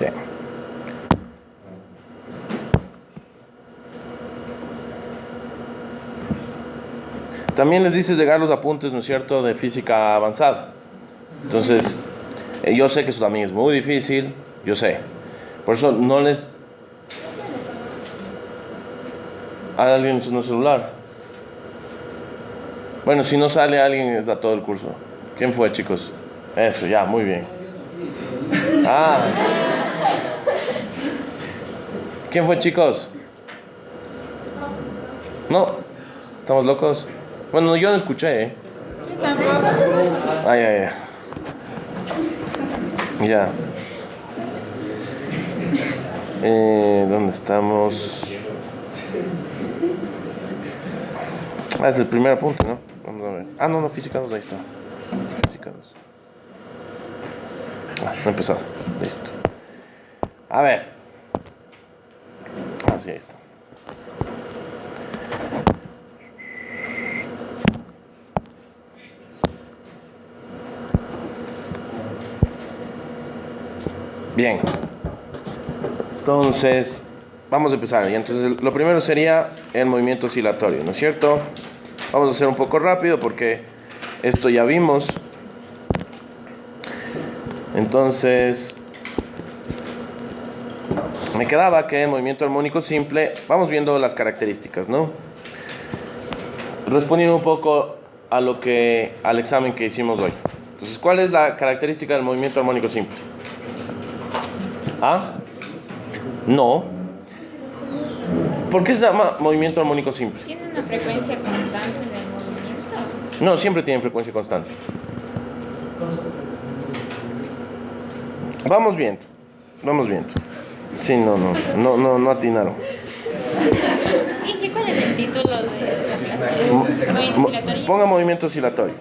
Bien. También les dice llegar los apuntes, ¿no es cierto?, de física avanzada. Entonces, yo sé que eso también es muy difícil, yo sé. Por eso no les... ¿Hay alguien en su celular? Bueno, si no sale alguien, está todo el curso. ¿Quién fue, chicos? Eso, ya, muy bien. Ah. ¿Quién fue, chicos? No. ¿Estamos locos? Bueno, yo no escuché, ¿eh? Yo tampoco. Ay, ay, ay. Ya. ¿Dónde estamos? Ah, es el primer apunte, ¿no? Vamos a ver. Ah, no, no, física 2, ahí está. Física 2. Ah, no he empezado. Listo. A ver. Ah, sí, ahí está. Bien. Entonces, vamos a empezar. Y entonces, lo primero sería el movimiento oscilatorio, ¿no es cierto? Vamos a hacer un poco rápido porque esto ya vimos. Entonces, me quedaba que el movimiento armónico simple, vamos viendo las características, ¿no? Respondiendo un poco al examen que hicimos hoy. Entonces, ¿cuál es la característica del movimiento armónico simple? ¿Ah? No. ¿Por qué se llama movimiento armónico simple? ¿Tiene una frecuencia constante de movimiento? No, siempre tiene frecuencia constante. Vamos viendo. Vamos viendo. Sí, no atinaron. ¿Y cuál es el título de esta clase? ¿Movimiento oscilatorio? Ponga movimiento oscilatorio.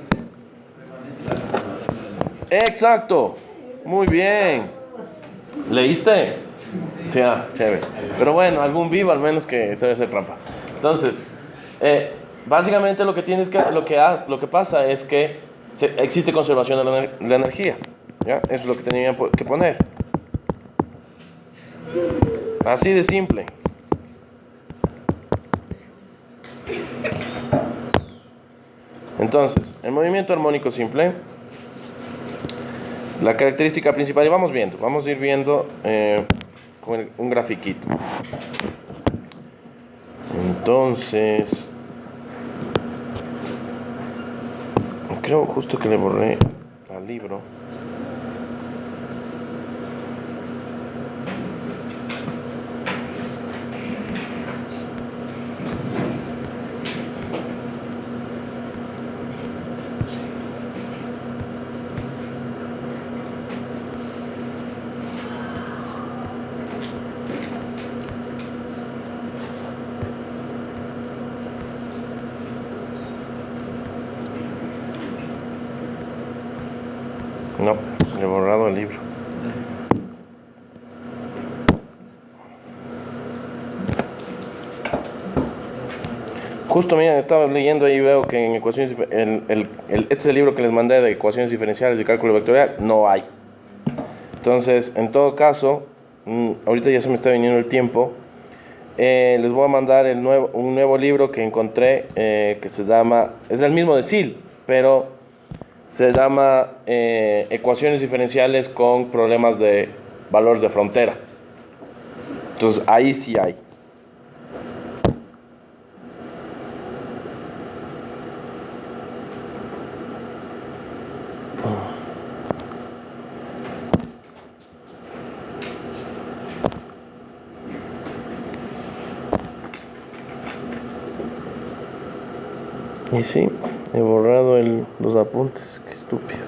Exacto. Muy bien. ¿Leíste? Sí, chévere. Pero bueno, algún vivo al menos que se debe hacer trampa. Entonces, básicamente lo que pasa es que existe conservación de la energía. ¿Ya? Eso es lo que tenían que poner. Así de simple. Entonces, el movimiento armónico simple, la característica principal, y vamos a ir viendo con un grafiquito. Entonces, creo justo que le borré al libro. No, le he borrado el libro. Justo, miren, estaba leyendo ahí y veo que en ecuaciones, este es el libro que les mandé de ecuaciones diferenciales y cálculo vectorial, no hay. Entonces, en todo caso, ahorita ya se me está viniendo el tiempo, les voy a mandar un nuevo libro que encontré, que se llama, es el mismo de SIL, pero se llama Ecuaciones diferenciales con problemas de valores de frontera. Entonces, ahí sí hay. Y sí, he borrado los apuntes, qué estúpido.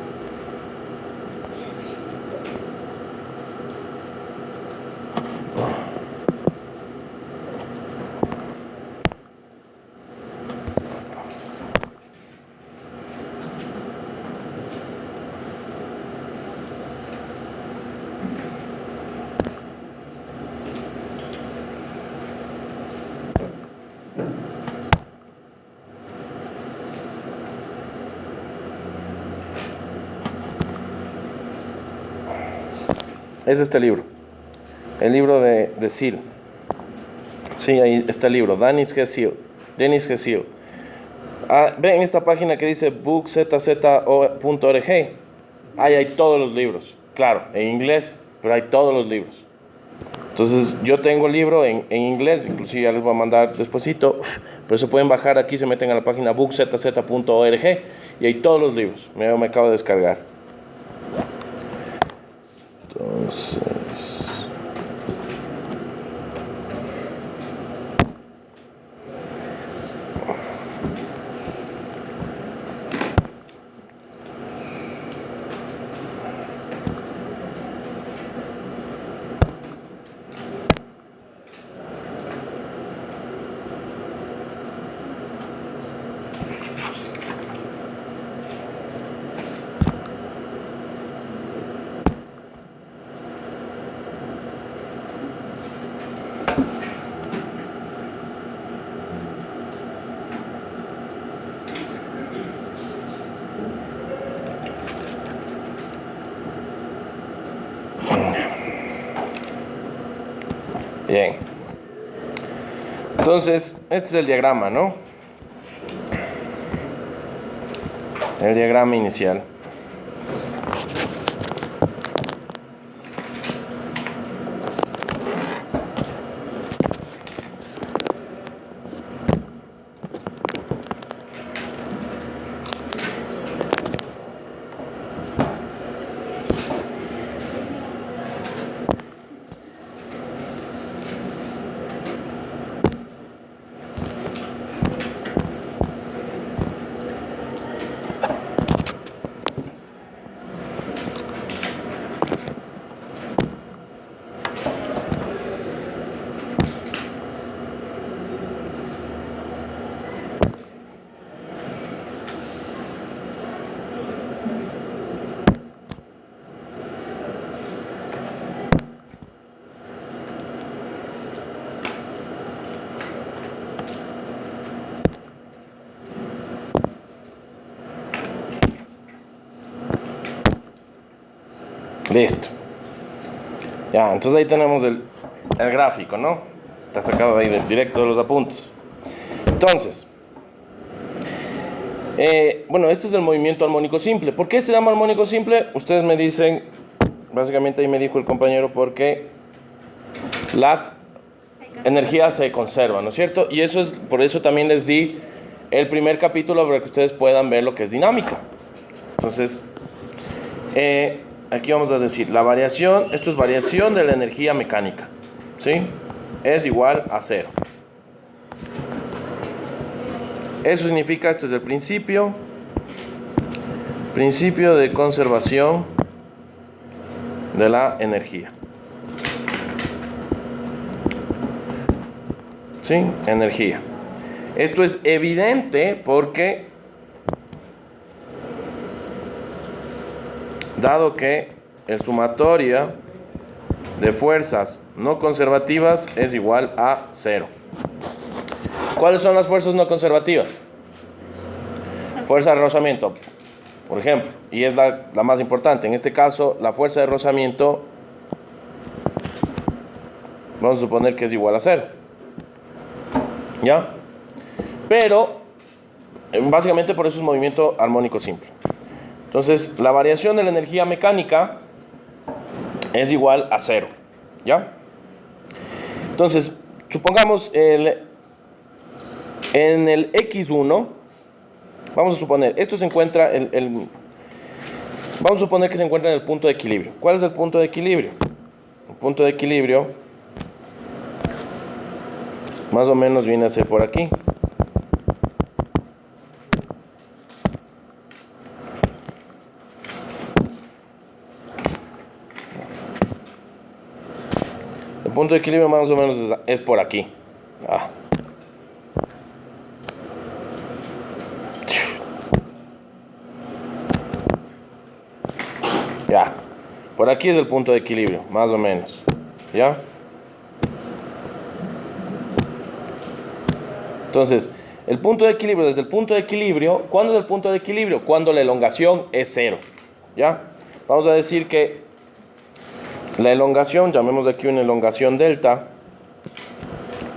Es este libro. El libro de Seal. Sí, ahí está el libro, Dennis G. Seal. Ven esta página que dice bookzz.org. Ahí hay todos los libros. Claro, en inglés, pero hay todos los libros. Entonces, yo tengo el libro en inglés, inclusive ya les voy a mandar despuesito. Pero se pueden bajar aquí, se meten a la página bookzz.org y hay todos los libros. Me acabo de descargar. Entonces... Bien. Entonces, este es el diagrama, ¿no? El diagrama inicial. Listo. Ya, entonces ahí tenemos el gráfico, ¿no? Está sacado ahí directo de los apuntes. Entonces, bueno, este es el movimiento armónico simple. ¿Por qué se llama armónico simple? Ustedes me dicen, básicamente ahí me dijo el compañero, porque la energía se conserva, ¿no es cierto? Y eso es, por eso también les di el primer capítulo para que ustedes puedan ver lo que es dinámica. Entonces, aquí vamos a decir, la variación, esto es variación de la energía mecánica, ¿sí? Es igual a cero. Eso significa, este es el principio de conservación de la energía. ¿Sí? Energía. Esto es evidente porque, dado que el sumatorio de fuerzas no conservativas es igual a cero. ¿Cuáles son las fuerzas no conservativas? Fuerza de rozamiento, por ejemplo, y es la más importante. En este caso, la fuerza de rozamiento, vamos a suponer que es igual a cero. ¿Ya? Pero, básicamente por eso es movimiento armónico simple. Entonces, la variación de la energía mecánica es igual a cero. ¿Ya? Entonces, supongamos en el X1, vamos a suponer, esto se encuentra, vamos a suponer que se encuentra en el punto de equilibrio. ¿Cuál es el punto de equilibrio? El punto de equilibrio, más o menos viene a ser por aquí. El punto de equilibrio más o menos es por aquí. Ya, por aquí es el punto de equilibrio, más o menos. ¿Ya? Entonces, el punto de equilibrio, desde el punto de equilibrio, ¿cuándo es el punto de equilibrio? Cuando la elongación es cero. ¿Ya? Vamos a decir que La elongación, llamemos aquí una elongación delta.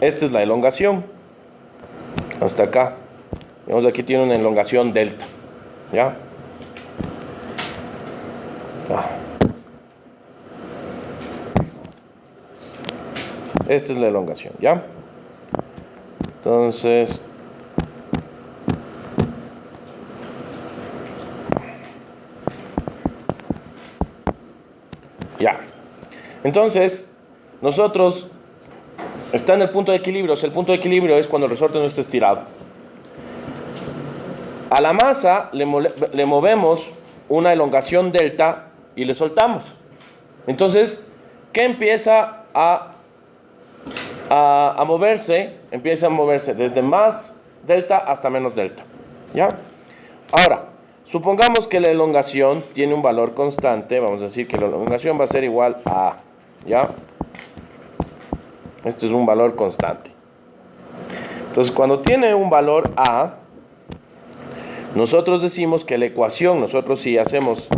Esta es la elongación. Hasta acá. Vemos aquí tiene una elongación delta. ¿Ya? Esta es la elongación, ¿ya? Entonces, ya. Entonces, nosotros está en el punto de equilibrio. O sea, el punto de equilibrio es cuando el resorte no está estirado. A la masa le movemos una elongación delta y le soltamos. Entonces, ¿qué empieza a moverse? Empieza a moverse desde más delta hasta menos delta. ¿Ya? Ahora, supongamos que la elongación tiene un valor constante. Vamos a decir que la elongación va a ser igual a A. ¿Ya? Este es un valor constante. Entonces, cuando tiene un valor A, nosotros decimos que la ecuación, nosotros si hacemos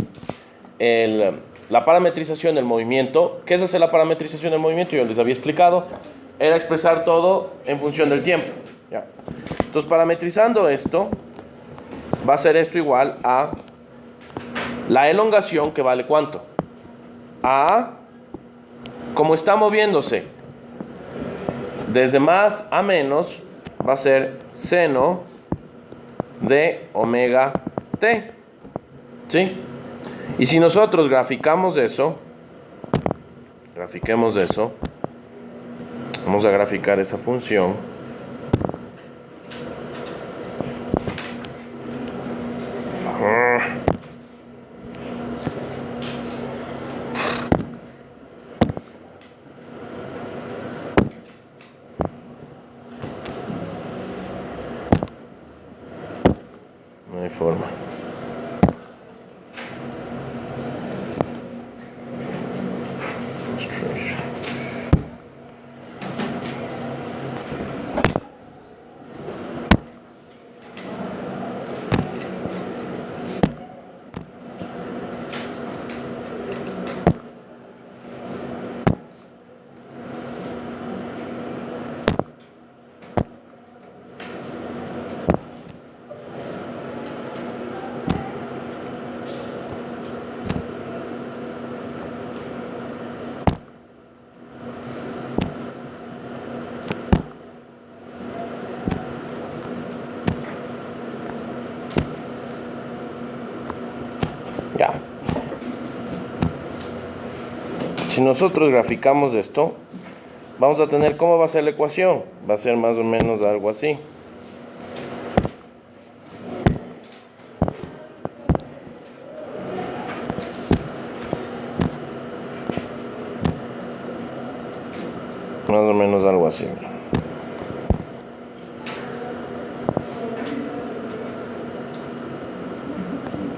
la parametrización del movimiento, ¿qué es hacer la parametrización del movimiento? Yo les había explicado, era expresar todo en función del tiempo. ¿Ya? Entonces, parametrizando esto, va a ser esto igual a la elongación, que vale ¿cuánto? A, como está moviéndose desde más a menos, va a ser seno de omega t. ¿Sí? Y si nosotros grafiquemos eso, vamos a graficar esa función. No hay forma. Ya. Si nosotros graficamos esto, vamos a tener, ¿cómo va a ser la ecuación? Va a ser más o menos algo así. Más o menos algo así.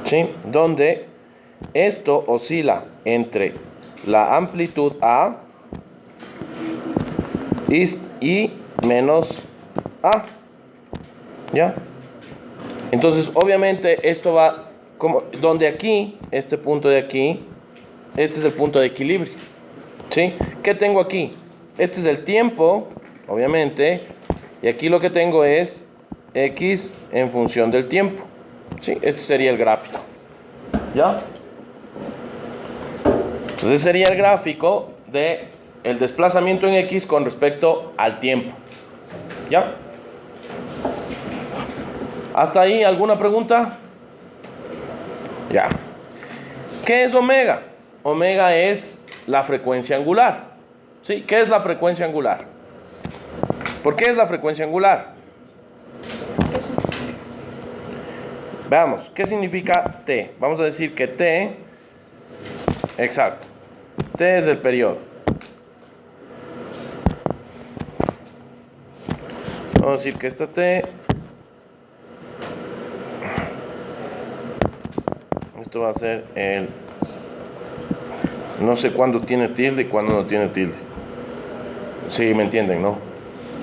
¿Sí? Donde esto oscila entre la amplitud A y menos A. ¿Ya? Entonces, obviamente, esto va como donde aquí, este punto de aquí, este es el punto de equilibrio. ¿Sí? ¿Qué tengo aquí? Este es el tiempo, obviamente, y aquí lo que tengo es X en función del tiempo. ¿Sí? Este sería el gráfico. ¿Ya? Entonces sería el gráfico de el desplazamiento en X con respecto al tiempo. ¿Ya? ¿Hasta ahí alguna pregunta? Ya. ¿Qué es omega? Omega es la frecuencia angular. ¿Sí? ¿Qué es la frecuencia angular? ¿Por qué es la frecuencia angular? Veamos, ¿qué significa T? Vamos a decir que T, exacto, T es el periodo. Vamos a decir que esta T, esto va a ser el, no sé cuándo tiene tilde y cuándo no tiene tilde. Sí, me entienden, ¿no?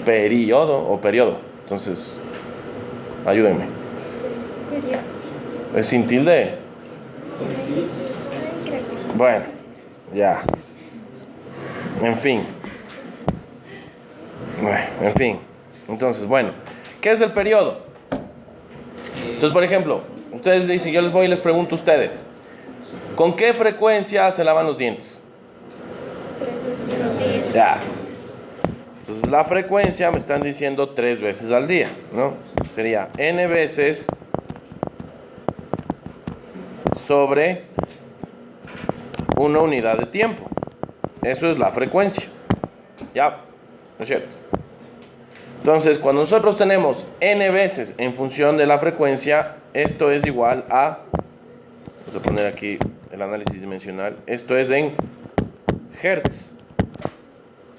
Periodo o periodo. Entonces, ayúdenme. ¿Es sin tilde? Bueno, ya. En fin. En fin. Entonces, bueno, ¿qué es el periodo? Entonces, por ejemplo, ustedes dicen, yo les voy y les pregunto a ustedes, ¿con qué frecuencia se lavan los dientes? 3 veces al día. Ya. Entonces, la frecuencia me están diciendo 3 veces al día, ¿no? Sería n veces sobre una unidad de tiempo. Eso es la frecuencia. ¿Ya? ¿No es cierto? Entonces, cuando nosotros tenemos n veces en función de la frecuencia, esto es igual a, vamos a poner aquí el análisis dimensional, esto es en hertz.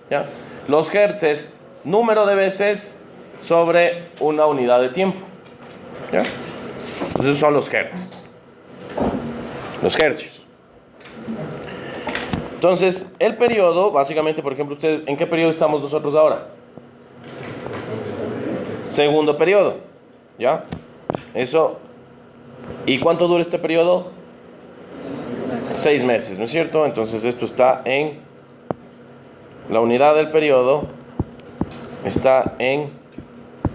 ¿Ya? Los hertz es número de veces sobre una unidad de tiempo. ¿Ya? Entonces, esos son los hertz. Los hercios. Entonces, el periodo, básicamente, por ejemplo, ustedes, ¿en qué periodo estamos nosotros ahora? Segundo periodo, ¿ya? Eso. ¿Y cuánto dura este periodo? 6 meses, ¿no es cierto? Entonces esto está en la unidad del periodo, está en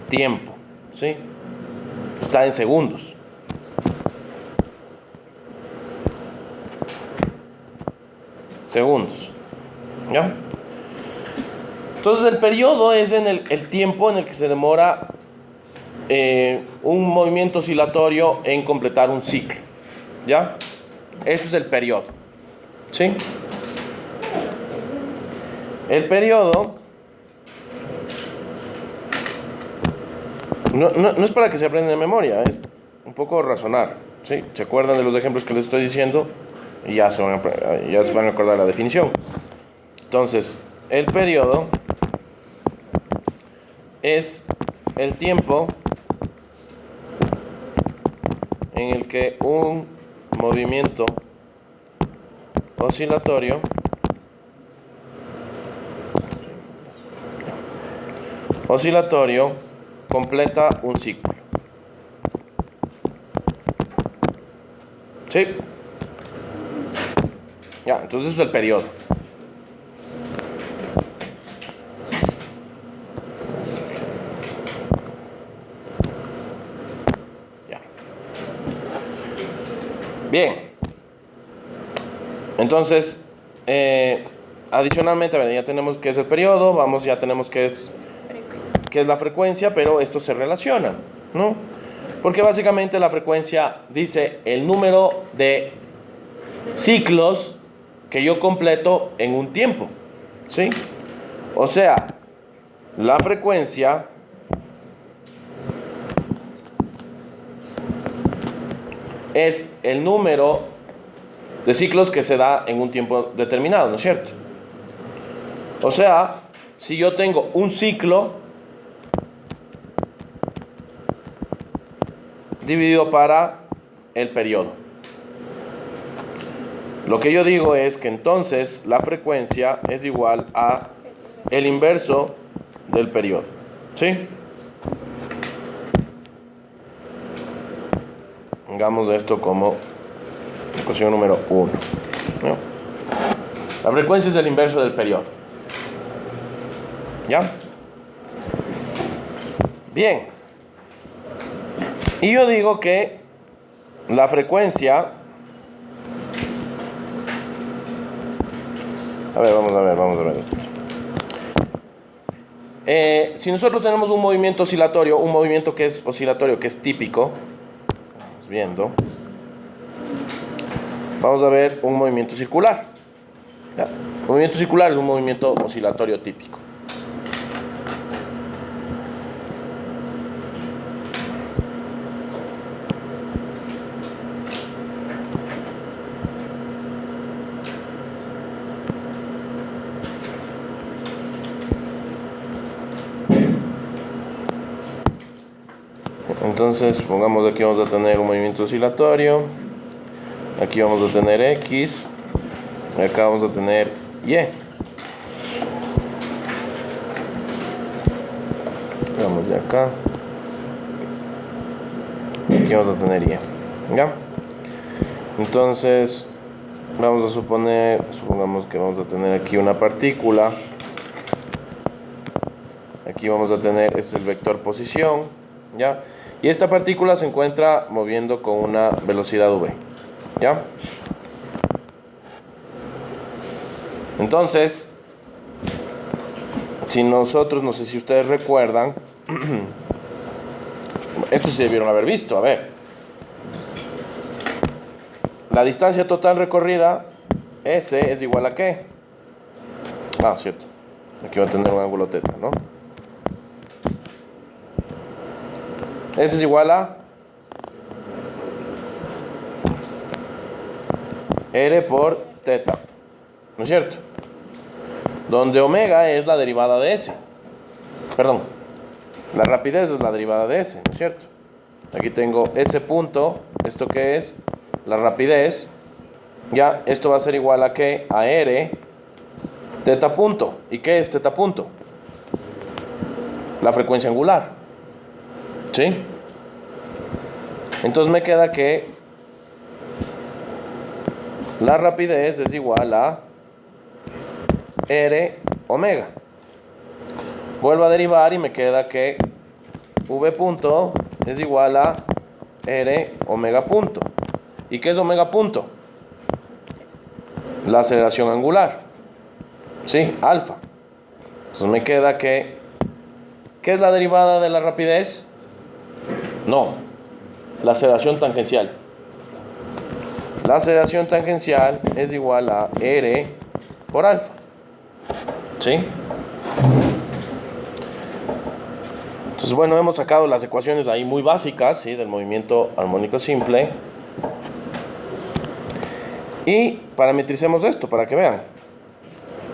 tiempo, ¿sí? Está en segundos. Segundos, ¿ya? Entonces el periodo es en el tiempo en el que se demora un movimiento oscilatorio en completar un ciclo, ¿ya? Eso es el periodo, ¿sí? El periodo no es para que se aprenda de memoria, es un poco razonar, ¿sí? Se acuerdan de los ejemplos que les estoy diciendo y ya se van a acordar la definición. Entonces, el periodo es el tiempo en el que un movimiento oscilatorio completa un ciclo. ¿Sí? Ya, entonces eso es el periodo. Ya. Bien. Entonces, adicionalmente, a ver, ya tenemos qué es el periodo, ya tenemos qué es la frecuencia, pero esto se relaciona, ¿no? Porque básicamente la frecuencia dice el número de ciclos que yo completo en un tiempo, ¿sí? O sea, la frecuencia es el número de ciclos que se da en un tiempo determinado, ¿no es cierto? O sea, si yo tengo un ciclo dividido para el periodo, lo que yo digo es que entonces la frecuencia es igual a el inverso del periodo, ¿sí? Hagamos esto como ecuación número 1, ¿no? La frecuencia es el inverso del periodo. ¿Ya? Bien. Y yo digo que la frecuencia... vamos a ver esto. Si nosotros tenemos un movimiento oscilatorio, un movimiento que es oscilatorio, que es típico, vamos viendo, vamos a ver un movimiento circular. ¿Ya? Un movimiento circular es un movimiento oscilatorio típico. Entonces, pongamos aquí vamos a tener un movimiento oscilatorio, aquí vamos a tener X, y acá vamos a tener Y. Vamos de acá, aquí vamos a tener Y. ¿Ya? Entonces, Vamos a supongamos que vamos a tener aquí una partícula. Aquí vamos a tener, este es el vector posición, ¿ya? Y esta partícula se encuentra moviendo con una velocidad v, ¿ya? Entonces, si nosotros, no sé si ustedes recuerdan, esto sí debieron haber visto, a ver. La distancia total recorrida, S, es igual a ¿qué? Ah, cierto. Aquí va a tener un ángulo teta, ¿no? S es igual a R por teta, ¿no es cierto? Donde omega es la derivada de S. Perdón, la rapidez es la derivada de S, ¿no es cierto? Aquí tengo S punto, ¿esto qué es? La rapidez. Ya, esto va a ser igual a ¿qué? A R teta punto. ¿Y qué es teta punto? La frecuencia angular. ¿Sí? Entonces me queda que la rapidez es igual a R omega. Vuelvo a derivar y me queda que V punto es igual a R omega punto. ¿Y qué es omega punto? La aceleración angular. ¿Sí? Alfa. Entonces me queda que ¿qué es la derivada de la rapidez? No, la aceleración tangencial. La aceleración tangencial es igual a R por alfa. ¿Sí? Entonces, bueno, hemos sacado las ecuaciones ahí muy básicas, ¿sí? Del movimiento armónico simple. Y parametricemos esto para que vean.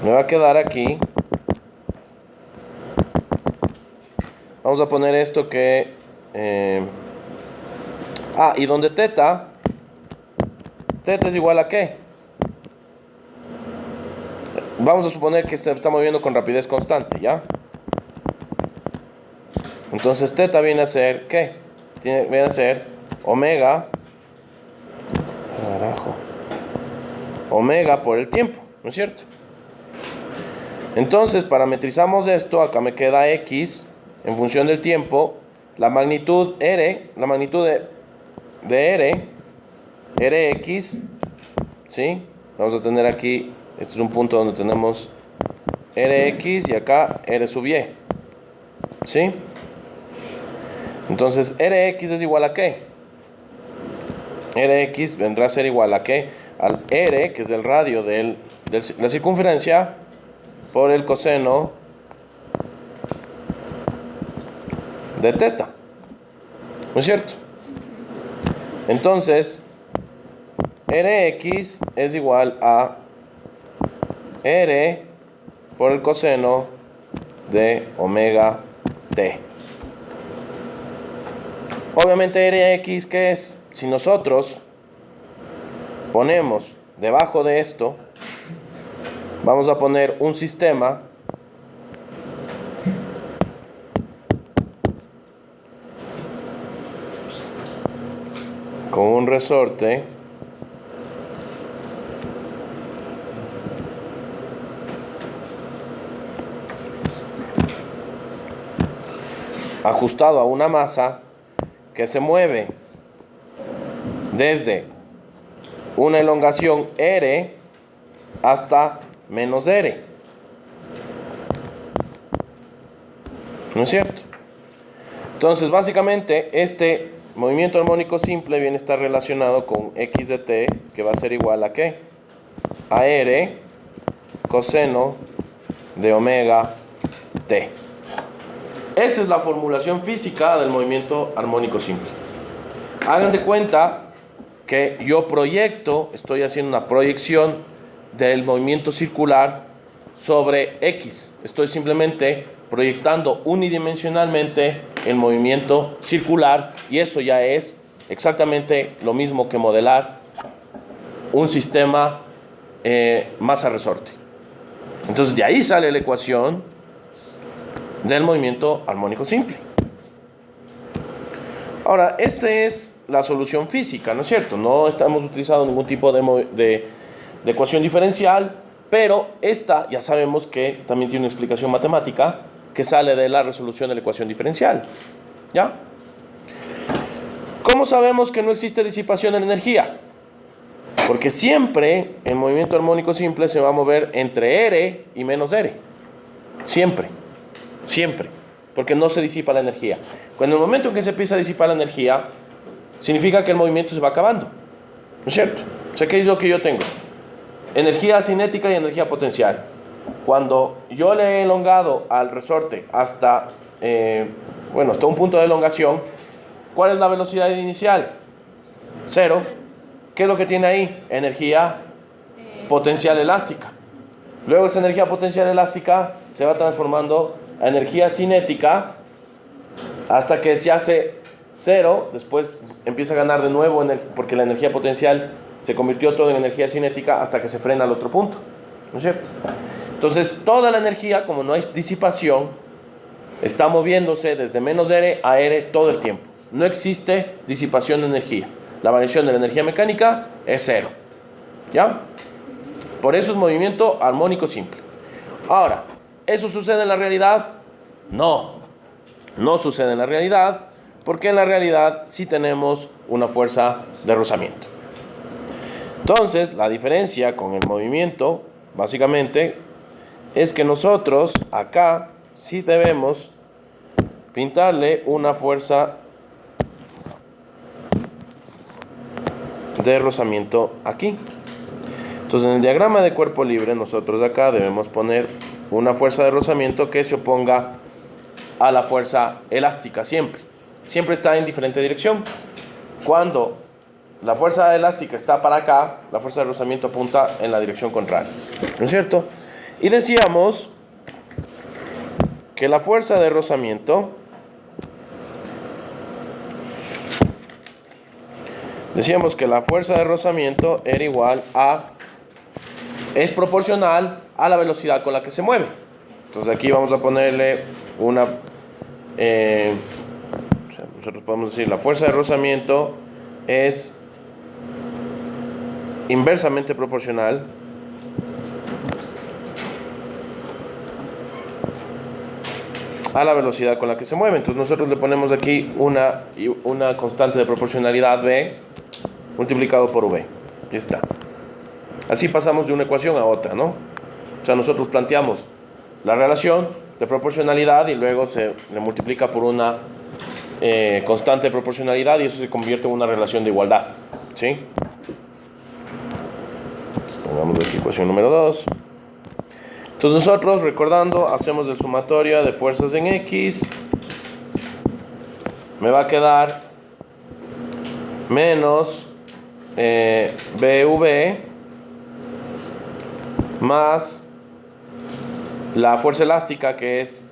Me va a quedar aquí. Vamos a poner esto que... y donde teta es igual a ¿qué? Vamos a suponer que se está moviendo con rapidez constante, ¿ya? Entonces teta viene a ser ¿qué? Viene a ser omega. Carajo. Omega por el tiempo, ¿no es cierto? Entonces parametrizamos esto. Acá me queda X en función del tiempo. La magnitud R, la magnitud de Rx, ¿sí? Vamos a tener aquí, este es un punto donde tenemos Rx y acá R sub y, ¿sí? Entonces Rx es igual a ¿qué? Rx vendrá a ser igual a ¿qué? Al R, que es el radio de la circunferencia, por el coseno de teta, ¿no es cierto? Entonces Rx es igual a R por el coseno de omega t. Obviamente Rx, ¿qué es? Si nosotros ponemos debajo de esto, vamos a poner un sistema con un resorte ajustado a una masa que se mueve desde una elongación R hasta menos R. ¿No es cierto? Entonces, básicamente, este movimiento armónico simple viene a estar relacionado con x de t, que va a ser igual a ¿qué? A R coseno de omega t. Esa es la formulación física del movimiento armónico simple. Hagan de cuenta que yo estoy haciendo una proyección del movimiento circular sobre X. Estoy simplemente proyectando unidimensionalmente el movimiento circular, y eso ya es exactamente lo mismo que modelar un sistema masa-resorte. Entonces de ahí sale la ecuación del movimiento armónico simple. Ahora, esta es la solución física, ¿no es cierto? No estamos utilizando ningún tipo de de ecuación diferencial, pero esta ya sabemos que también tiene una explicación matemática que sale de la resolución de la ecuación diferencial. ¿Ya? ¿Cómo sabemos que no existe disipación de la energía? Porque siempre el movimiento armónico simple se va a mover entre R y menos R. Siempre. Siempre. Porque no se disipa la energía. Cuando en el momento en que se empieza a disipar la energía, significa que el movimiento se va acabando. ¿No es cierto? O sea, ¿qué es lo que yo tengo? Energía cinética y energía potencial. Cuando yo le he elongado al resorte hasta un punto de elongación, ¿cuál es la velocidad inicial? 0. ¿Qué es lo que tiene ahí? Energía potencial elástica. Luego esa energía potencial elástica se va transformando a energía cinética hasta que se hace 0. Después empieza a ganar de nuevo porque la energía potencial se convirtió todo en energía cinética hasta que se frena al otro punto. ¿No es cierto? Entonces toda la energía, como no hay disipación, está moviéndose desde menos R a R todo el tiempo. No existe disipación de energía. La variación de la energía mecánica es 0. ¿Ya? Por eso es movimiento armónico simple. Ahora, ¿eso sucede en la realidad? No. No sucede en la realidad, porque en la realidad sí tenemos una fuerza de rozamiento. Entonces, la diferencia con el movimiento, básicamente, es que nosotros acá sí debemos pintarle una fuerza de rozamiento aquí. Entonces, en el diagrama de cuerpo libre, nosotros acá debemos poner una fuerza de rozamiento que se oponga a la fuerza elástica siempre. Siempre está en diferente dirección. Cuando la fuerza elástica está para acá, la fuerza de rozamiento apunta en la dirección contraria. ¿No es cierto? Y decíamos que la fuerza de rozamiento era igual a, es proporcional a la velocidad con la que se mueve. Entonces aquí vamos a ponerle una, nosotros podemos decir la fuerza de rozamiento es inversamente proporcional a la velocidad con la que se mueve. Entonces nosotros le ponemos aquí una constante de proporcionalidad B multiplicado por V. Ya está. Así pasamos de una ecuación a otra, ¿no? O sea, nosotros planteamos la relación de proporcionalidad y luego se le multiplica por una constante de proporcionalidad y eso se convierte en una relación de igualdad. ¿Sí? Entonces, pongamos aquí ecuación número 2. Entonces nosotros, recordando, hacemos el sumatorio de fuerzas en X. Me va a quedar menos BV más la fuerza elástica, que es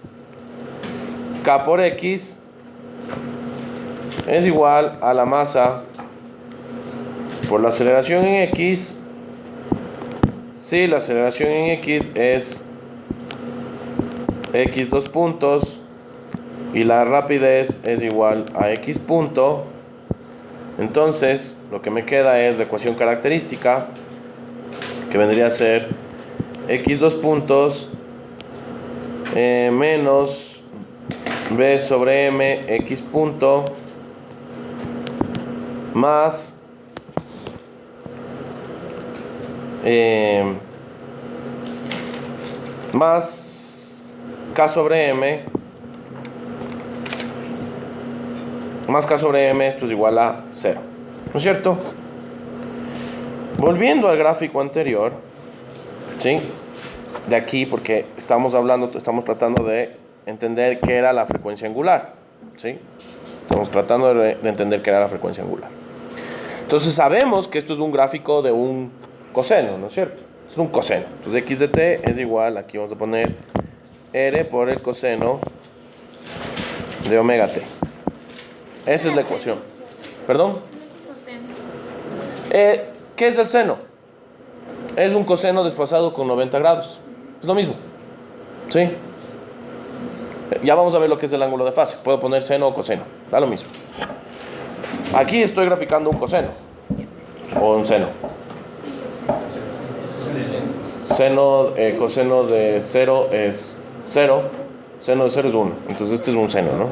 K por X, es igual a la masa por la aceleración en X. Si la aceleración en X es X 2 puntos y la rapidez es igual a X punto, entonces lo que me queda es la ecuación característica, que vendría a ser X 2 puntos menos B sobre M X punto más más K sobre M más K sobre M, esto es igual a 0, ¿no es cierto? Volviendo al gráfico anterior, ¿sí? De aquí, porque estamos tratando de entender qué era la frecuencia angular, ¿sí? Estamos tratando de entender qué era la frecuencia angular. Entonces sabemos que esto es un gráfico de un coseno, ¿no es cierto? Es un coseno. Entonces x de t es igual, aquí vamos a poner r por el coseno de omega t. Esa es la ecuación. ¿Perdón? ¿Qué es el seno? Es un coseno desplazado con 90 grados. Es lo mismo. ¿Sí? Ya vamos a ver lo que es el ángulo de fase. Puedo poner seno o coseno. Da lo mismo. Aquí estoy graficando un coseno. O un seno. Coseno de 0 es 0. Seno de 0 es 1. Entonces este es un seno, ¿no?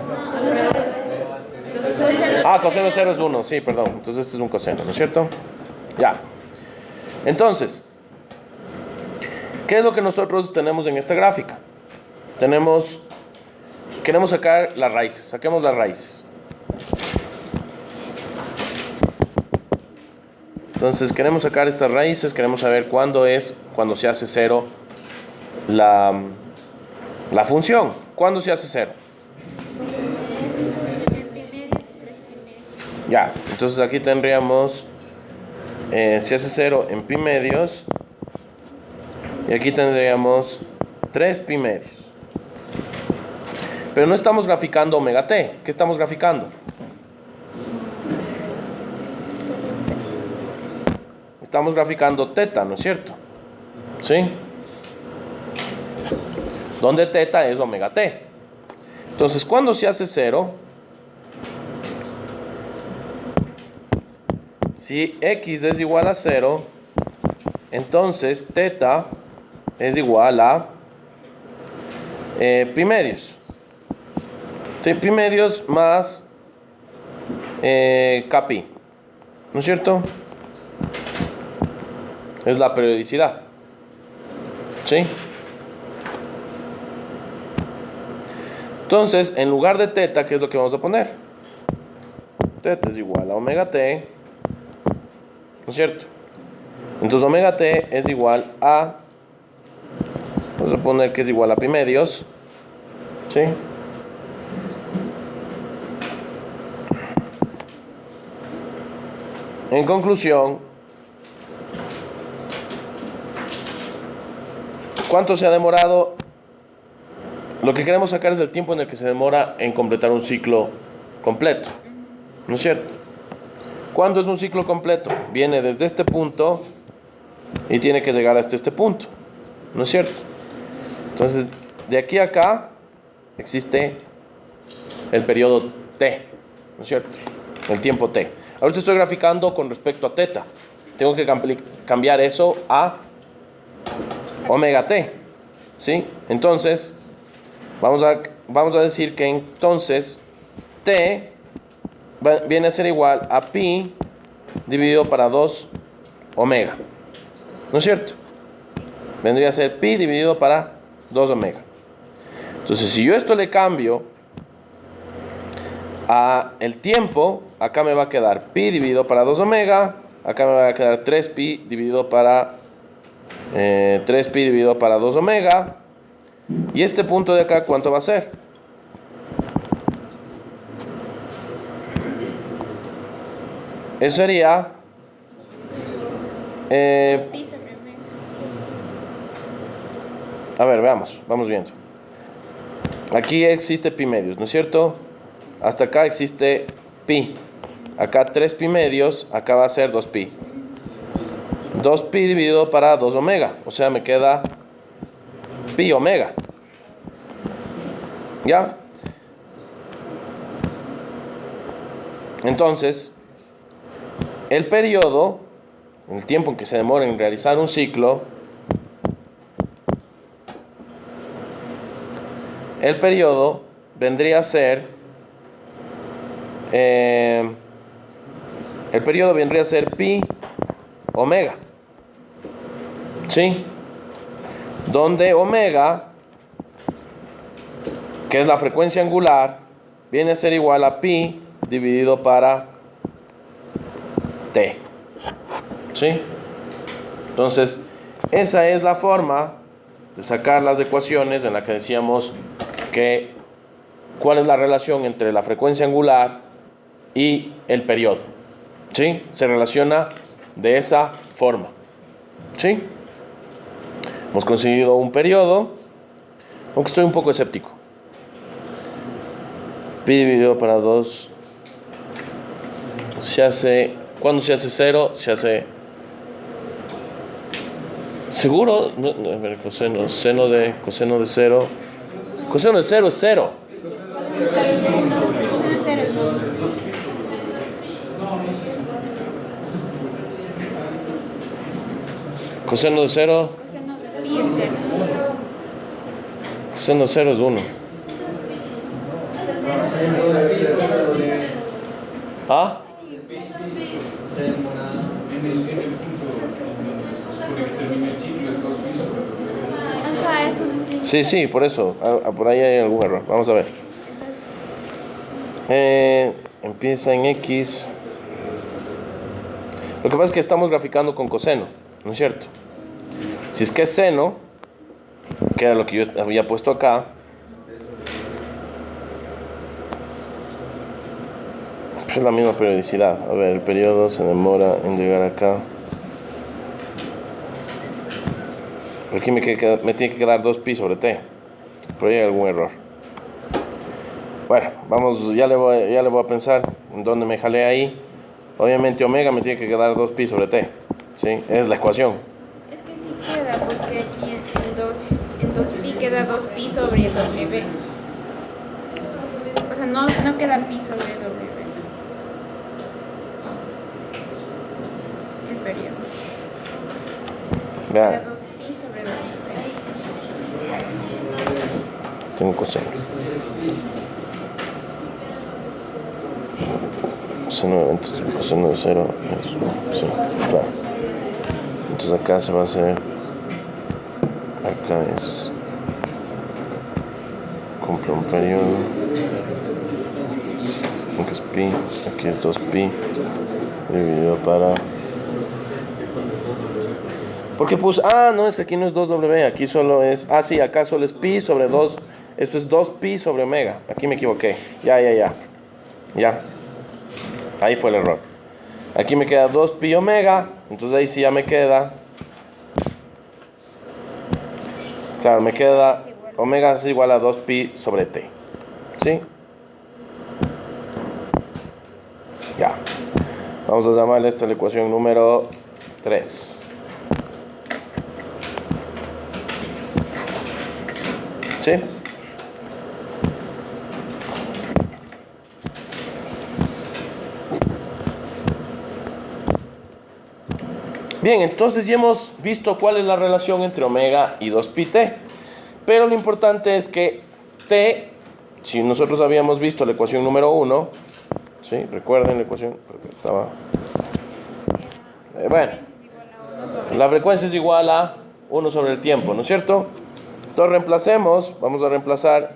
Coseno de 0 es 1. Sí, perdón. Entonces este es un coseno, ¿no es cierto? Ya. Entonces, ¿qué es lo que nosotros tenemos en esta gráfica? Queremos sacar las raíces. Saquemos las raíces. Entonces queremos sacar estas raíces. Queremos saber cuándo se hace 0 la función. ¿Cuándo se hace 0? Ya, entonces aquí tendríamos se hace 0 en pi medios. Y aquí tendríamos 3 pi medios. Pero no estamos graficando omega t. ¿Qué estamos graficando? Estamos graficando teta, ¿no es cierto? ¿Sí? Donde teta es omega t. Entonces, ¿cuándo se hace 0? Si x es igual a 0, entonces teta es igual a pi medios. Sí, pi medios más k pi, ¿no es cierto? Es la periodicidad. ¿Sí? Entonces, en lugar de teta, ¿qué es lo que vamos a poner? Teta es igual a omega t, ¿no es cierto? Entonces omega t es igual a, vamos a poner que es igual a pi medios, ¿sí? En conclusión, ¿cuánto se ha demorado? Lo que queremos sacar es el tiempo en el que se demora en completar un ciclo completo, ¿no es cierto? ¿Cuándo es un ciclo completo? Viene desde este punto y tiene que llegar hasta este punto, ¿no es cierto? Entonces, de aquí a acá existe el periodo t, ¿no es cierto? El tiempo t. Ahorita estoy graficando con respecto a teta. Tengo que cambiar eso a omega t, ¿sí? Entonces, vamos a decir que entonces t viene a ser igual a pi dividido para 2 omega, ¿no es cierto? Vendría a ser pi dividido para 2 omega. Entonces, si yo esto le cambio a el tiempo, acá me va a quedar pi dividido para 2 omega, acá me va a quedar 3pi dividido para 3pi dividido para 2 omega. Y este punto de acá, ¿cuánto va a ser? Eso sería a ver, vamos viendo. Aquí existe pi medios, ¿no es cierto? Hasta acá existe pi. Acá 3 pi medios, acá va a ser 2pi. 2pi dividido para 2 omega, o sea, me queda pi omega. ¿Ya? Entonces, el periodo, el tiempo en que se demora en realizar un ciclo, el periodo vendría a ser pi omega, ¿sí? Donde omega, que es la frecuencia angular, viene a ser igual a pi dividido para t, ¿sí? Entonces, esa es la forma de sacar las ecuaciones en la que decíamos que cuál es la relación entre la frecuencia angular y el periodo, ¿sí? Se relaciona de esa forma, ¿sí? Hemos conseguido un periodo, aunque estoy un poco escéptico. Pi dividido para 2 se hace, ¿cuándo se hace 0? Se hace, ¿seguro? No, a ver, coseno de 0. Coseno de 0 es 0. Coseno de 0. Y es 0. Seno 0 es 1. ¿Ah? En el punto donde se supone que termina el ciclo es 2 pi sobre W. Ajá, eso sí. Sí, sí, por eso. Por ahí hay algún error. Vamos a ver. Empieza en X. Lo que pasa es que estamos graficando con coseno, ¿no es cierto? Si es que es seno, que era lo que yo había puesto acá, pues es la misma periodicidad. A ver, el periodo se demora en llegar acá. Por aquí me tiene que quedar 2pi sobre t. Por ahí hay algún error. Bueno, vamos, ya le voy a pensar en dónde me jalé ahí. Obviamente omega me tiene que quedar 2pi sobre t. ¿Sí? Es la ecuación. Es que sí queda, porque aquí en 2pi queda 2pi sobre W. O sea, no queda pi sobre W. El periodo. Queda Vean, 2pi sobre W. tengo coseno. Coseno de 0 es 1. Sí, claro. Entonces acá se va a hacer. Acá es. Compro un periodo. Aquí es pi. Aquí es 2pi. Dividido para. ¿Por qué puse? Ah, no, es que aquí no es 2W. Aquí solo es. Ah, sí, acá solo es pi sobre 2. Esto es 2pi sobre omega. Aquí me equivoqué. Ya. Ahí fue el error. Aquí me queda 2pi omega. Entonces ahí sí ya me queda. Claro, me queda. Omega es igual a 2pi sobre t. ¿Sí? Ya. Vamos a llamarle esta la ecuación número 3. ¿Sí? Bien, entonces ya hemos visto cuál es la relación entre omega y 2pi-t. Pero lo importante es que t, si nosotros habíamos visto la ecuación número 1, ¿sí? Recuerden la ecuación, porque estaba. Bueno, la frecuencia es igual a 1 sobre el tiempo, ¿no es cierto? Entonces reemplacemos, vamos a reemplazar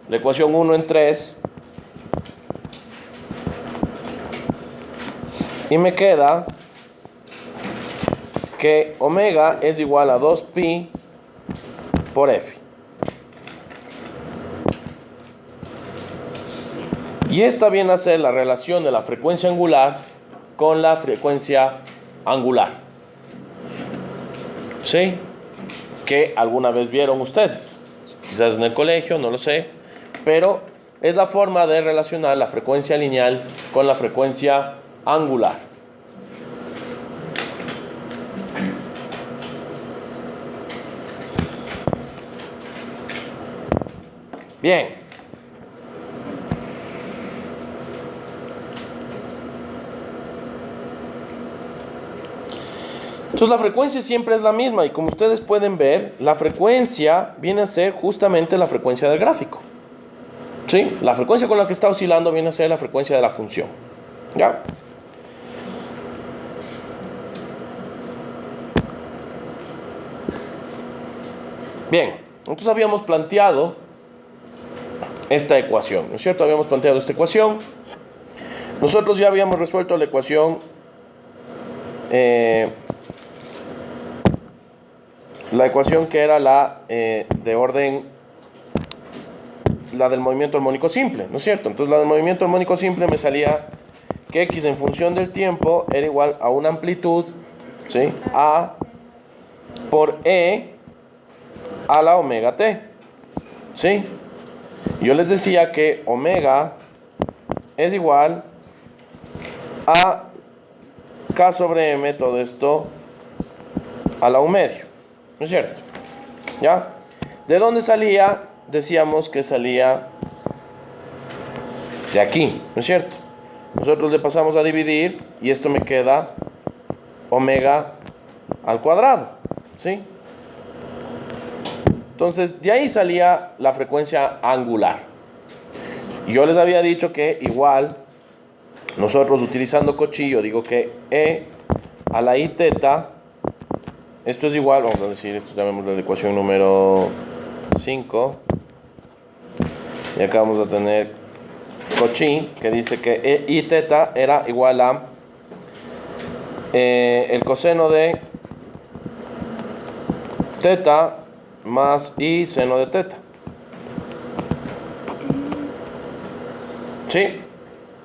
la ecuación 1 en 3. Y me queda que omega es igual a 2pi por f. Y esta viene a ser la relación de la frecuencia angular con la frecuencia angular. ¿Sí? Que alguna vez vieron ustedes. Quizás en el colegio, no lo sé. Pero es la forma de relacionar la frecuencia lineal con la frecuencia angular. Bien. Entonces la frecuencia siempre es la misma y como ustedes pueden ver, la frecuencia viene a ser justamente la frecuencia del gráfico. ¿Sí? La frecuencia con la que está oscilando viene a ser la frecuencia de la función. ¿Ya? Bien, entonces habíamos planteado esta ecuación, ¿no es cierto? Habíamos planteado esta ecuación. Nosotros ya habíamos resuelto la ecuación que era la de orden, la del movimiento armónico simple, ¿no es cierto? Entonces la del movimiento armónico simple me salía que x en función del tiempo era igual a una amplitud, ¿sí? A por e a la omega t, ¿sí? Yo les decía que omega es igual a k sobre m, todo esto a la u medio, ¿no es cierto? ¿Ya? ¿De dónde salía? Decíamos que salía de aquí, ¿no es cierto? Nosotros le pasamos a dividir y esto me queda omega al cuadrado, ¿sí? Entonces, de ahí salía la frecuencia angular. Yo les había dicho que igual, nosotros utilizando Cauchy, yo digo que E a la I teta, esto es igual, vamos a decir, esto llamémosle la ecuación número 5. Y acá vamos a tener Cauchy, que dice que E I teta era igual a el coseno de teta más I seno de teta. ¿Sí?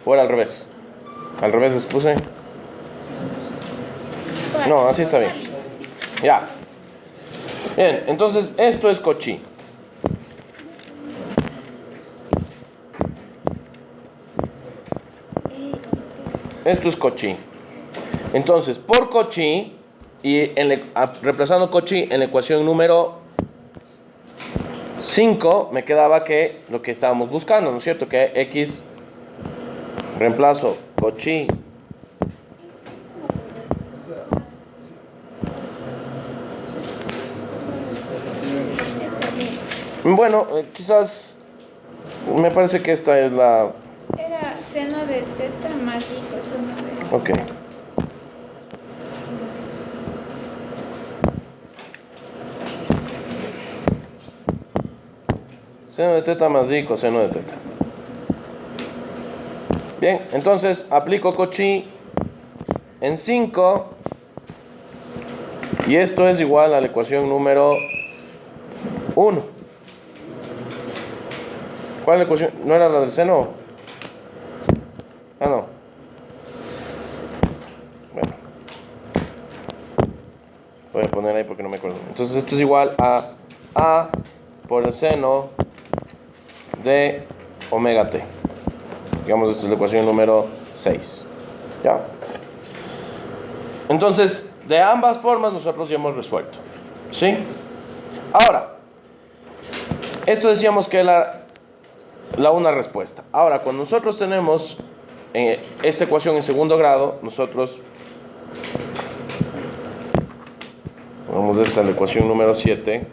¿O era al revés? ¿Al revés les puse? No, así está bien. Ya. Bien, entonces esto es Cauchy. Esto es Cauchy. Entonces, por Cauchy, y reemplazando Cauchy en la ecuación número 5, me quedaba que lo que estábamos buscando, ¿no es cierto? Que X, reemplazo Cauchy bueno, quizás me parece que esta es la... Era seno de teta más I coseno de... Ok. Seno de teta más I coseno de teta. Bien, entonces aplico Cauchy en 5 y esto es igual a la ecuación número 1. ¿Cuál es la ecuación? ¿No era la del seno? Ah, no. Bueno. Voy a poner ahí porque no me acuerdo. Entonces esto es igual a A por el seno de omega t. Digamos, esta es la ecuación número 6. ¿Ya? Entonces, de ambas formas nosotros ya hemos resuelto. ¿Sí? Ahora, esto decíamos que era una respuesta. Ahora, cuando nosotros tenemos esta ecuación en segundo grado, nosotros... Vamos a esta la ecuación número 7.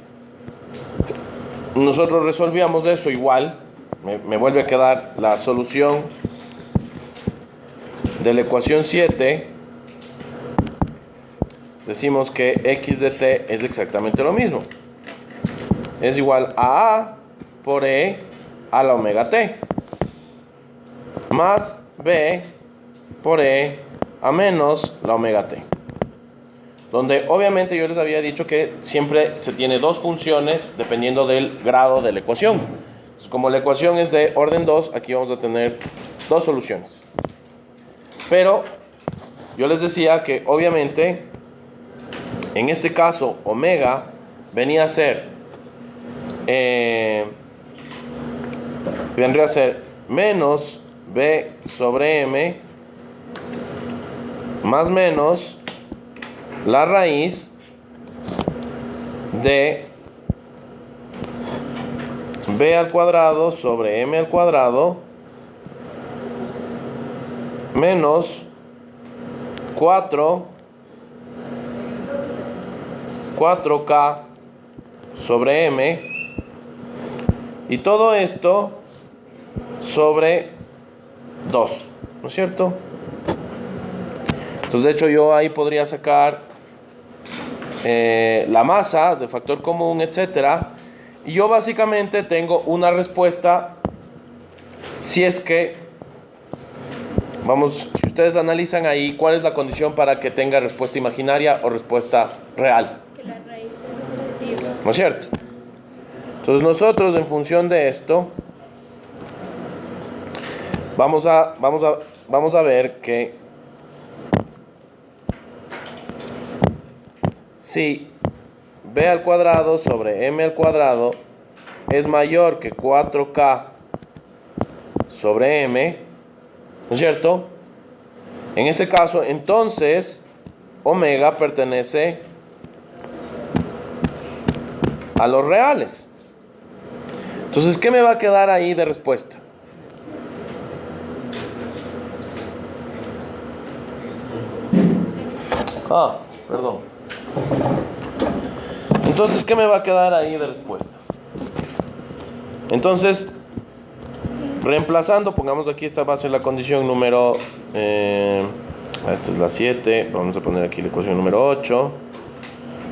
Nosotros resolvíamos eso igual. Me vuelve a quedar la solución de la ecuación 7. Decimos que x de t es exactamente lo mismo. Es igual a A por E a la omega t. Más B por E a menos la omega t. Donde obviamente yo les había dicho que siempre se tiene dos funciones dependiendo del grado de la ecuación. Como la ecuación es de orden 2, aquí vamos a tener dos soluciones. Pero yo les decía que obviamente en este caso omega venía a ser vendría a ser menos b sobre m más menos la raíz de b al cuadrado sobre m al cuadrado menos 4k sobre m, y todo esto sobre 2, ¿no es cierto? Entonces de hecho yo ahí podría sacar la masa de factor común, etcétera, y yo básicamente tengo una respuesta si es que, vamos, si ustedes analizan ahí, ¿cuál es la condición para que tenga respuesta imaginaria o respuesta real? Que la raíz sea positiva. ¿No es cierto? Entonces nosotros en función de esto vamos a ver que si b al cuadrado sobre m al cuadrado es mayor que 4k sobre m, ¿no es cierto? En ese caso, entonces, omega pertenece a los reales. Entonces, ¿qué me va a quedar ahí de respuesta? Perdón. Entonces, ¿qué me va a quedar ahí de respuesta? Entonces, reemplazando, pongamos aquí, esta va a ser la condición número... esta es la 7, vamos a poner aquí la ecuación número 8.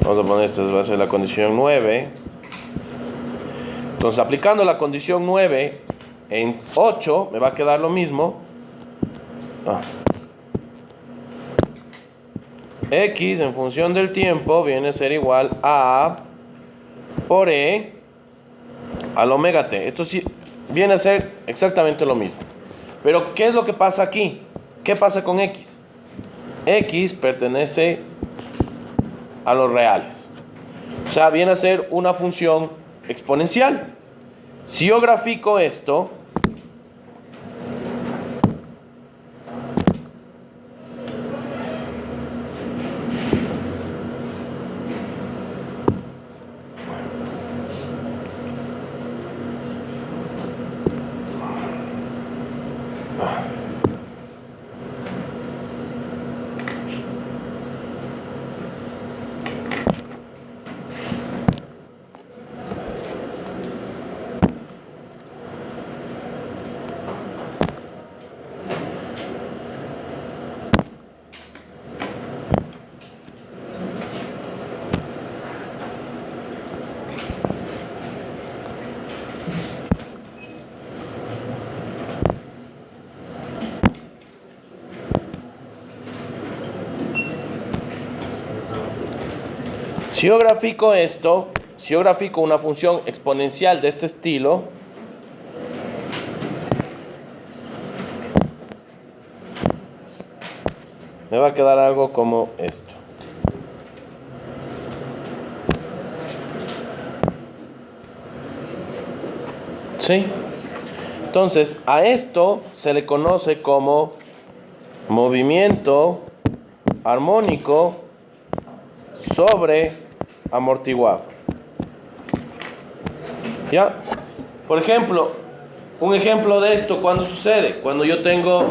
Vamos a poner, esta va a ser la condición 9. Entonces, aplicando la condición 9 en 8, me va a quedar lo mismo. X en función del tiempo viene a ser igual a por E al omega t. Esto sí viene a ser exactamente lo mismo. Pero, ¿qué es lo que pasa aquí? ¿Qué pasa con X? X pertenece a los reales. O sea, viene a ser una función exponencial. Si yo grafico esto, si yo grafico esto, si yo grafico una función exponencial de este estilo, me va a quedar algo como esto. ¿Sí? Entonces, a esto se le conoce como movimiento armónico sobre amortiguado. ¿Ya? Por ejemplo, un ejemplo de esto, ¿cuándo sucede? Cuando yo tengo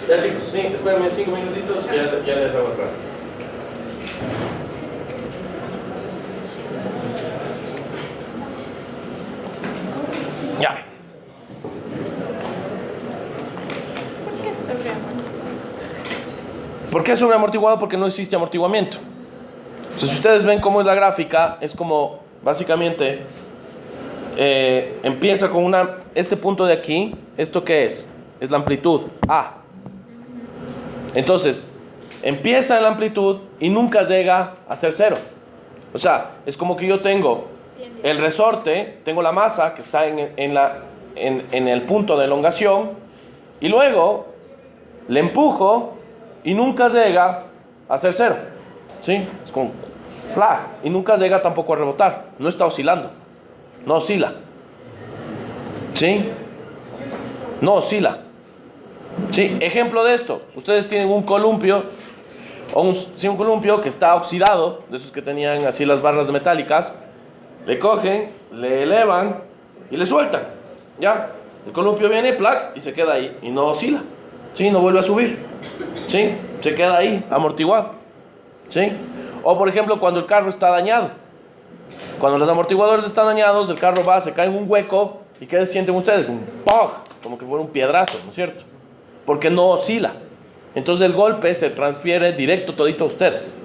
ya, chicos, sí, espérenme 5 minutitos y ya les hago atrás. Ya. ¿Por qué sobreamortiguado? ¿Por qué sobreamortiguado? Porque no existe amortiguamiento. Entonces, si ustedes ven cómo es la gráfica, es como básicamente empieza con este punto de aquí. ¿Esto qué es? Es la amplitud A. Entonces, empieza en la amplitud y nunca llega a ser cero. O sea, es como que yo tengo el resorte, tengo la masa que está en el punto de elongación, y luego le empujo y nunca llega a ser cero. ¿Sí? Es como ¡fla! Y nunca llega tampoco a rebotar. No está oscilando. No oscila. ¿Sí? No oscila. ¿Sí? Ejemplo de esto. Ustedes tienen un columpio, un columpio que está oxidado, de esos que tenían así las barras metálicas. Le cogen, le elevan y le sueltan. ¿Ya? El columpio viene, ¡plac! Y se queda ahí. Y no oscila. ¿Sí? No vuelve a subir. ¿Sí? Se queda ahí, amortiguado. ¿Sí? O por ejemplo, cuando el carro está dañado. Cuando los amortiguadores están dañados, el carro va, se cae en un hueco. ¿Y qué sienten ustedes? Un ¡pog! Como que fuera un piedrazo, ¿no es cierto? Porque no oscila. Entonces el golpe se transfiere directo todito a ustedes.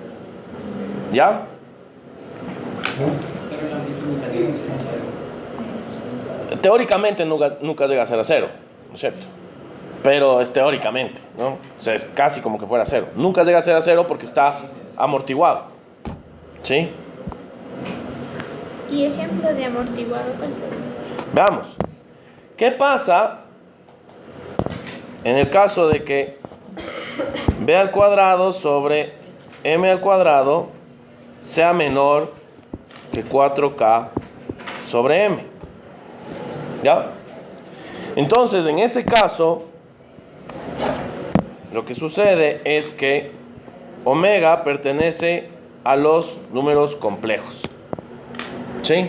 ¿Ya? Pero la amplitud nunca tiene que ser cero. Teóricamente nunca llega a ser a cero, ¿no es cierto? Pero es teóricamente, ¿no? O sea, es casi como que fuera cero. Nunca llega a ser a cero porque está amortiguado. ¿Sí? ¿Y ejemplo de amortiguado cuál sería? Veamos. ¿Qué pasa en el caso de que b al cuadrado sobre m al cuadrado sea menor que 4k sobre m? ¿Ya? Entonces, en ese caso, lo que sucede es que omega pertenece a los números complejos. ¿Sí?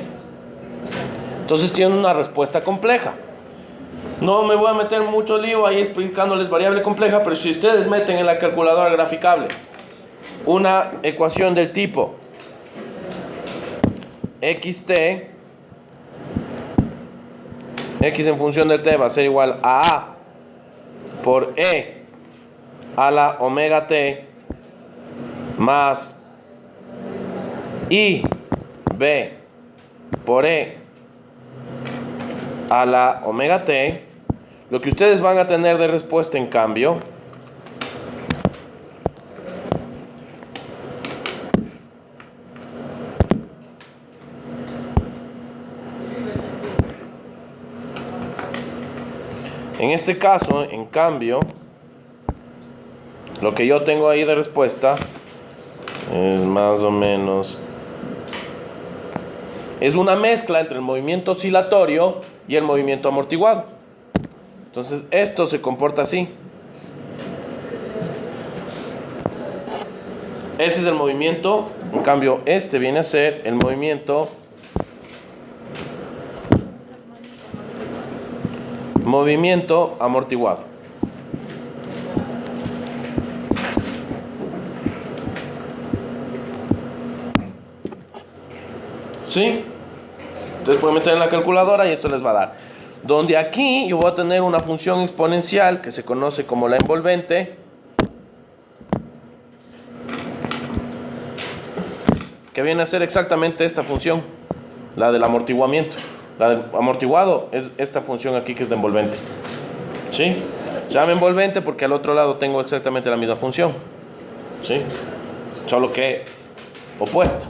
Entonces tiene una respuesta compleja. No me voy a meter mucho lío ahí explicándoles variable compleja, pero si ustedes meten en la calculadora graficable una ecuación del tipo xt, x en función de t va a ser igual a por e a la omega t más i b por e a la omega t, lo que ustedes van a tener de respuesta en cambio en este caso, en cambio, lo que yo tengo ahí de respuesta es más o menos, es una mezcla entre el movimiento oscilatorio y el movimiento amortiguado. Entonces esto se comporta así. Ese es el movimiento, en cambio este viene a ser el movimiento amortiguado. ¿Sí? Entonces pueden meter en la calculadora y esto les va a dar. Donde aquí yo voy a tener una función exponencial que se conoce como la envolvente, que viene a ser exactamente esta función, la del amortiguamiento. La del amortiguado es esta función aquí que es de envolvente. ¿Sí? Se llama envolvente porque al otro lado tengo exactamente la misma función. ¿Sí? Solo que opuesta.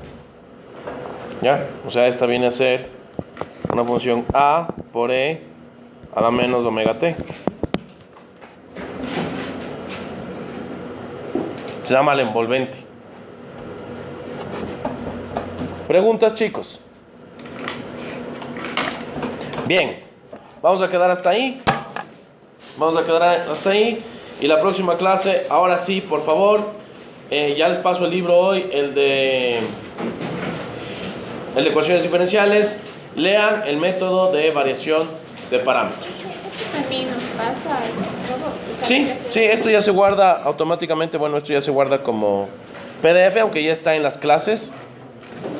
¿Ya? O sea, esta viene a ser una función a por e a la menos omega t. Se llama el envolvente. ¿Preguntas, chicos? Bien, vamos a quedar hasta ahí. Y la próxima clase, ahora sí, por favor, ya les paso el libro hoy, el de ecuaciones diferenciales. Lean el método de variación de parámetros. También nos pasa todo. Sí, esto ya se guarda automáticamente. Bueno, esto ya se guarda como PDF, aunque ya está en las clases.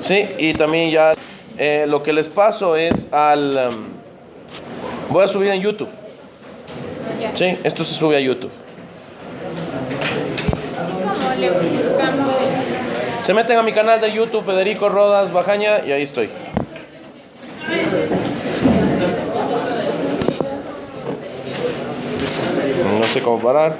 Sí, y también ya lo que les paso es voy a subir en YouTube. Sí, esto se sube a YouTube. ¿Cómo le buscamos? Se meten a mi canal de YouTube, Federico Rodas Bajaña, y ahí estoy. No sé cómo parar.